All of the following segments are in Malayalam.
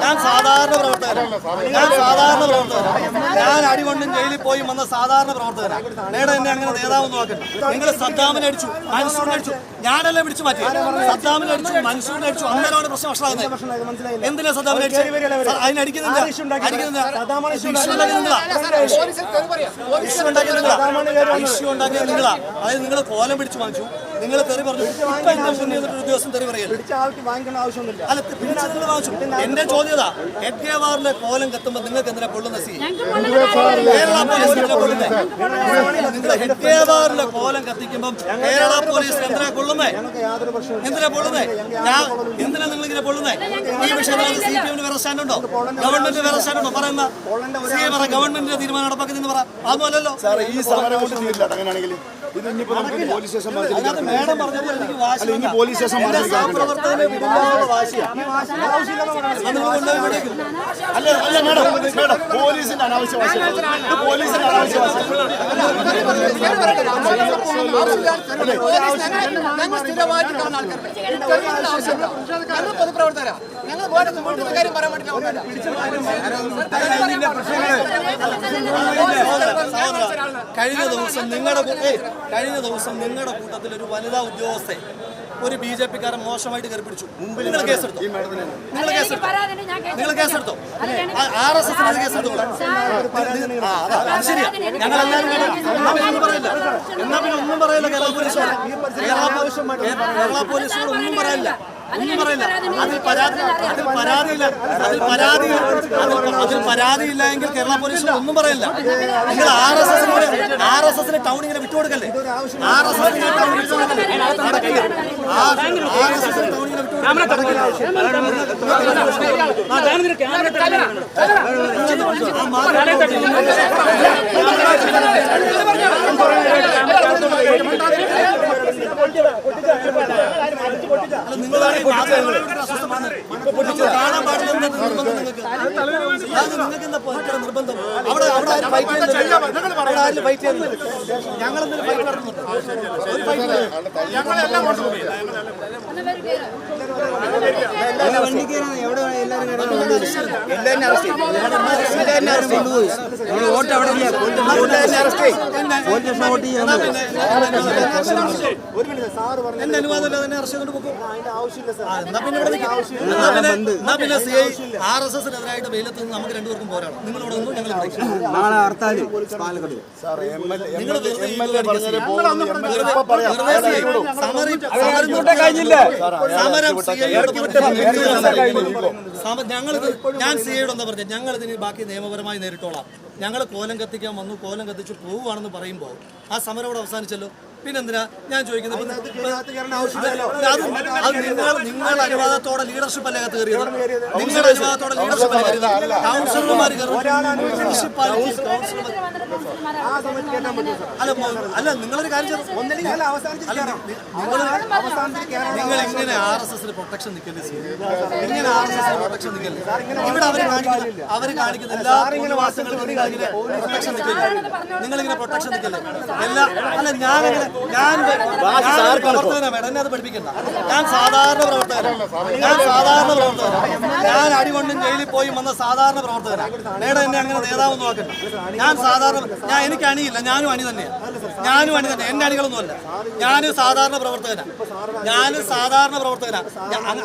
ഞാൻ സാധാരണ പ്രവർത്തകനാണ്. ഞാൻ അടികൊണ്ടും ജയിലിൽ പോയി വന്ന സാധാരണ പ്രവർത്തകനാണ്. നേടെ എന്നെ അങ്ങനെ നേതാവെന്ന് നോക്കട്ടെ. നിങ്ങൾ സദ്ദാമിനെ അടിച്ചു, മൻസൂറിനെ അടിച്ചു, ഞാനല്ലേ പിടിച്ചു മാറ്റി. സദ്ദാമിനെ അടിച്ചു, മൻസൂറിനെ അടിച്ചു, അന്നേരമാണ് പ്രശ്നം വഷളാകുന്നത്. എന്തിനാ സദ്ദാമിനെ അടിച്ചു? അതിനടിക്കുന്നില്ല, ഇഷ്യൂ ഉണ്ടാക്കിയത് നിങ്ങളാ. അതായത് നിങ്ങൾ കോലം പിടിച്ചു വാങ്ങിച്ചു, നിങ്ങൾ തെറി പറഞ്ഞു. ഒരു ദിവസം തെറി പറയല്ലേ? അല്ല, പിടിച്ചു വാങ്ങിച്ചു. എന്റെ ചോദ്യത ഹെഡ്ഗേവാറിലെ കോലം കത്തുമ്പോൾ നിങ്ങൾക്ക് എന്തിനാ പൊള്ളുന്ന? കേരള പോലീസിനെ കൊള്ളുന്നേ? നിങ്ങൾ ഹെഡ്ഗേവാറിലെ കോലം കത്തിക്കുമ്പോൾ കേരള പോലീസിന് എന്തിനാ കൊള്ളുന്നേ? എന്തിനാ പൊള്ളുന്നേ? എന്തിനാ നിങ്ങൾ ഇങ്ങനെ പൊള്ളുന്നേ? ഈ വിഷയത്തിൽ CPM വേറെ സ്റ്റാൻഡുണ്ടോ? ഗവൺമെന്റ് വേറെ സ്റ്റാൻഡുണ്ടോ? പറയുന്ന ഗവൺമെന്റിന്റെ തീരുമാനം നടപ്പാക്കുന്നതെന്ന് പറ. അതൊന്നുമല്ലല്ലോ. പോലീസിന്റെ അനാവശ്യ പൊതുപ്രവർത്തകരാ. ഞങ്ങൾ കാര്യം പറയാൻ വേണ്ടി കഴിഞ്ഞ ദിവസം നിങ്ങളുടെ കൂട്ടത്തിൽ ഒരു വനിതാ ഉദ്യോഗസ്ഥ ഒരു BJP-കാരൻ മോശമായിട്ട് കയറി പിടിച്ചു. നിങ്ങൾ കേസെടുത്തോ? RSS കേസെടുത്തോ? ശരിയാ, ഞങ്ങളെല്ലാവരും പറയില്ല. എന്നാ പിന്നെ ഒന്നും പറയില്ല. കേരള പോലീസോട് ഒന്നും പറയില്ല. അതിൽ പരാതിയില്ല എങ്കിൽ കേരള പോലീസിൽ ഒന്നും പറയില്ല. നിങ്ങൾ RSS ടൗൺ ഇങ്ങനെ വിട്ടുകൊടുക്കല്ലേ? RSS ടൗൺ കാണാൻ പാടില്ല. നിങ്ങൾക്ക് എന്താ നിർബന്ധം? അവിടെ ഫൈറ്റ് ചെയ്യുന്നില്ല. ഞങ്ങളെന്തെങ്കിലും ഫൈറ്റ് നടത്തുന്നുണ്ട്? എന്റെ അനുവാദമില്ല തന്നെ അറസ്റ്റ് ചെയ്തോണ്ട് പോകും. പിന്നെ RSS-നെതിരായിട്ട് വെയിലത്ത് നിന്ന് നമുക്ക് രണ്ടുപേർക്കും പോരാടാം. നിങ്ങളിവിടെ ഒന്നും ഞങ്ങൾ ഞാൻ CIയോട് എന്താ പറഞ്ഞത്? ഞങ്ങളിതിന് ബാക്കി നിയമപരമായി നേരിട്ടോളാം. ഞങ്ങൾ കോലം കത്തിക്കാൻ വന്നു, കോലം കത്തിച്ച് പോവുകയാണെന്ന് പറയുമ്പോൾ ആ സമരം ഇവിടെ അവസാനിച്ചല്ലോ. പിന്നെന്തിനാ ഞാൻ ചോദിക്കുന്നത്? നിങ്ങൾ അനുവാദത്തോടെ ലീഡർഷിപ്പ് അല്ലേ കത്ത് കയറിയത്? നിങ്ങളുടെ അനുവാദത്തോടെ ലീഡർഷിപ്പ് അല്ലേ കയറിയത്? കൗൺസിലർമാർ അല്ല, നിങ്ങളൊരു കാര്യം നിങ്ങൾ ഇങ്ങനെ RSS-ന് പ്രൊട്ടക്ഷൻ നിൽക്കല്ലേ? ഇങ്ങനെ RSS-ന് പ്രൊട്ടക്ഷൻ നിൽക്കല്ലേ? ഇവിടെ അവർ കാണിക്കുന്ന എല്ലാ നിവാസങ്ങൾക്കും പ്രൊട്ടക്ഷൻ നിൽക്കല്ലേ? നിങ്ങളിങ്ങനെ പ്രൊട്ടക്ഷൻ നിൽക്കല്ലേ? അല്ല, ഞാൻ പ്രവർത്തകനാണ് മേഡം, എന്നെ അത് പഠിപ്പിക്കണ്ട. ഞാൻ സാധാരണ പ്രവർത്തകനാണ്. ഞാൻ അടികൊണ്ടും ജയിലിൽ പോയി വന്ന സാധാരണ പ്രവർത്തകനാണ്. മേഡം എന്നെ അങ്ങനെ നേതാവെന്ന് നോക്കണ്ട. എനിക്ക് അണിയില്ല. ഞാനും അണി തന്നെയാണ്. എന്റെ അണികളൊന്നും അല്ല. ഞാനും സാധാരണ പ്രവർത്തകനാണ്.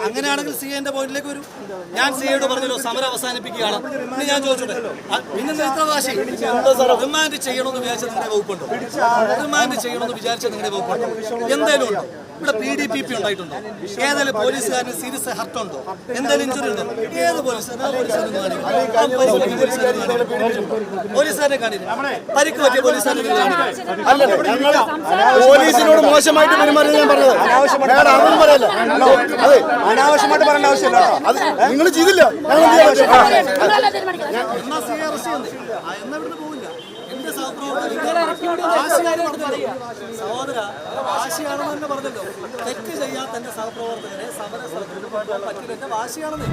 അങ്ങനെയാണെങ്കിൽ CIന്റെ പോയിന്റിലേക്ക് വരും. ഞാൻ CIയോട് പറഞ്ഞല്ലോ സമരം അവസാനിപ്പിക്കുകയാണ്. ഇനി ഞാൻ ചോദിച്ചോട്ടെ, പിന്നെ ഇത്ര വാശി റിമാൻഡ് ചെയ്യണമെന്ന് വിചാരിച്ച നിങ്ങളുടെ വകുപ്പുണ്ടോ? റിമാൻഡ് ചെയ്യണമെന്ന് വിചാരിച്ച നിങ്ങളുടെ വകുപ്പുണ്ടോ? എന്തേലും ഉണ്ടോ? ഇവിടെ PDPP ഉണ്ടായിട്ടുണ്ടോ? ഏതെങ്കിലും പോലീസുകാരന് സീരിയസ് ഹർട്ട് ഉണ്ടോ? എന്തെങ്കിലും ഇഞ്ചുറി ഉണ്ടോ? ഏത് പോലീസുകാരനെ കാണില്ല? പരിക്ക് പറ്റിയ പോലീസുകാരനെ പോലീസിനോട് മോശമായിട്ട് പെരുമാറി ഞാൻ പറഞ്ഞത് അനാവശ്യമായിട്ട് പറയേണ്ട ആവശ്യമില്ല. അത് നിങ്ങൾ ചെയ്തില്ല. സഹോദര, വാശിയാണെന്ന് തന്നെ പറഞ്ഞല്ലോ. തെറ്റ് ചെയ്യാത്ത എന്റെ സഹപ്രവർത്തകരെ സമരസ്ഥലത്ത് പറ്റില്ല. എന്റെ വാശിയാണെന്ന്